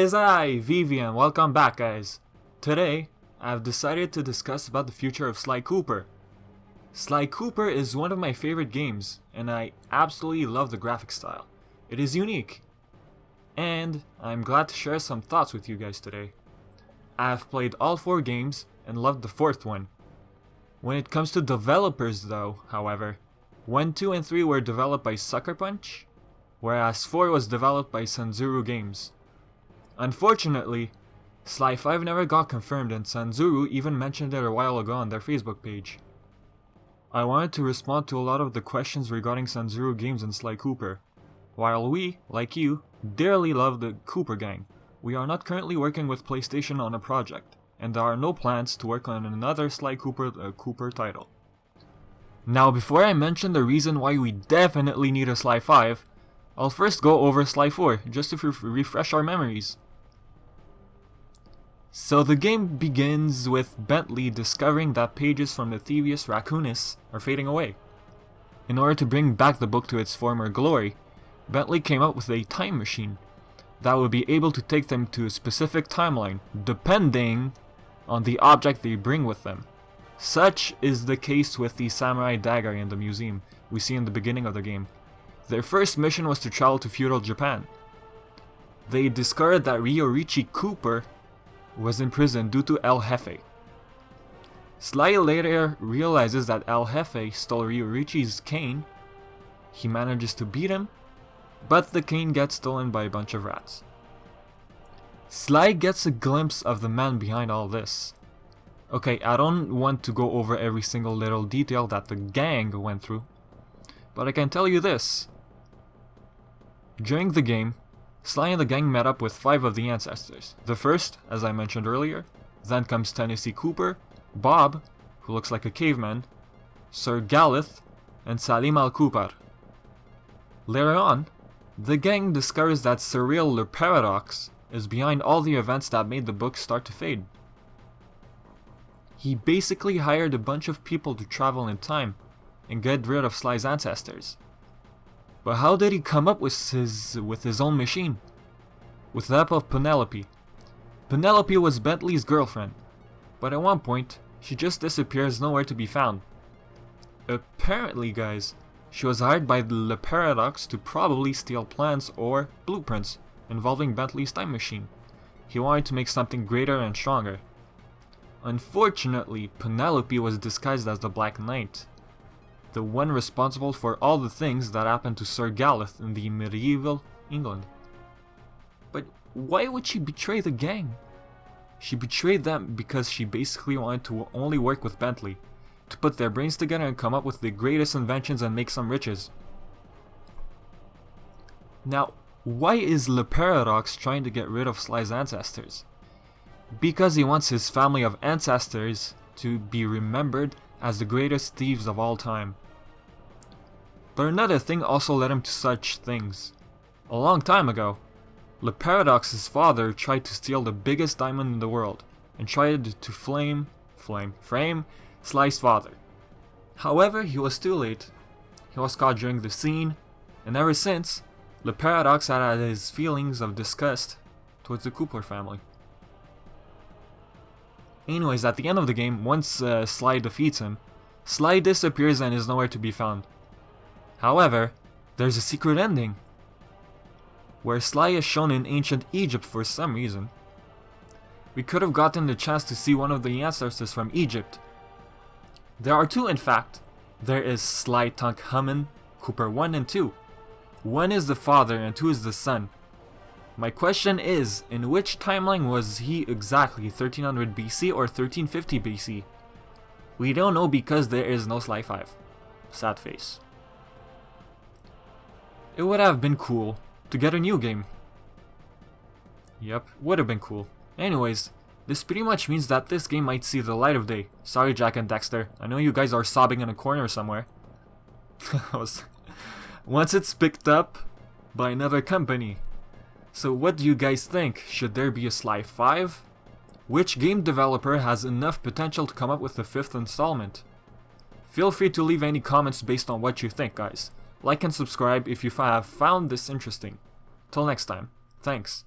It is I, Vivian. Welcome back, guys. Today, I've decided to discuss about the future of Sly Cooper. Sly Cooper is one of my favorite games, and I absolutely love the graphic style. It is unique, and I'm glad to share some thoughts with you guys today. I have played all 4 games and loved the 4th one. When it comes to developers though, however, 1, 2, and 3 were developed by Sucker Punch, whereas 4 was developed by Sanzaru Games. Unfortunately, Sly 5 never got confirmed, and Sanzaru even mentioned it a while ago on their Facebook page. I wanted to respond to a lot of the questions regarding Sanzaru Games and Sly Cooper. While we, like you, dearly love the Cooper gang, we are not currently working with PlayStation on a project, and there are no plans to work on another Sly Cooper title. Now, before I mention the reason why we definitely need a Sly 5, I'll first go over Sly 4, just to refresh our memories. So the game begins with Bentley discovering that pages from the Thievius Raccoonus are fading away. In order to bring back the book to its former glory, Bentley came up with a time machine that would be able to take them to a specific timeline, depending on the object they bring with them. Such is the case with the samurai dagger in the museum we see in the beginning of the game. Their first mission was to travel to feudal Japan. They discovered that Ryorichi Cooper was in prison due to El Jefe. Sly later realizes that El Jefe stole Ryorichi's cane. He manages to beat him, but the cane gets stolen by a bunch of rats. Sly gets a glimpse of the man behind all this. Okay, I don't want to go over every single little detail that the gang went through, but I can tell you this. During the game, Sly and the gang met up with 5 of the ancestors. The first, as I mentioned earlier, then comes Tennessee Cooper, Bob, who looks like a caveman, Sir Galith, and Salim al-Cooper. Later on, the gang discovers that Surreal Le Paradox is behind all the events that made the book start to fade. He basically hired a bunch of people to travel in time and get rid of Sly's ancestors. But how did he come up with his own machine? With the help of Penelope. Penelope was Bentley's girlfriend, but at one point, she just disappears, nowhere to be found. Apparently, guys, she was hired by Le Paradox to probably steal plans or blueprints involving Bentley's time machine. He wanted to make something greater and stronger. Unfortunately, Penelope was disguised as the Black Knight, the one responsible for all the things that happened to Sir Galith in the medieval England. But why would she betray the gang? She betrayed them because she basically wanted to only work with Bentley, to put their brains together and come up with the greatest inventions and make some riches. Now, why is Le Paradox trying to get rid of Sly's ancestors? Because he wants his family of ancestors to be remembered as the greatest thieves of all time. But another thing also led him to such things. A long time ago, Le Paradox's father tried to steal the biggest diamond in the world and tried to frame Sly's father. However, he was too late. He was caught during the scene, and ever since, Le Paradox had his feelings of disgust towards the Cooper family. Anyways, at the end of the game, once Sly defeats him, Sly disappears and is nowhere to be found. However, there's a secret ending, where Sly is shown in ancient Egypt for some reason. We could have gotten the chance to see one of the ancestors from Egypt. There are 2 in fact. There is Sly Tunkhamen, Cooper 1 and 2. 1 is the father and 2 is the son. My question is, in which timeline was he exactly, 1300 BC or 1350 BC? We don't know because there is no Sly 5. Sad face. It would have been cool to get a new game. Yep, would have been cool. Anyways, this pretty much means that this game might see the light of day. Sorry, Jack and Dexter, I know you guys are sobbing in a corner somewhere. Once it's picked up by another company. So what do you guys think? Should there be a Sly 5? Which game developer has enough potential to come up with the 5th installment? Feel free to leave any comments based on what you think, guys. Like and subscribe if you have found this interesting. Till next time, thanks.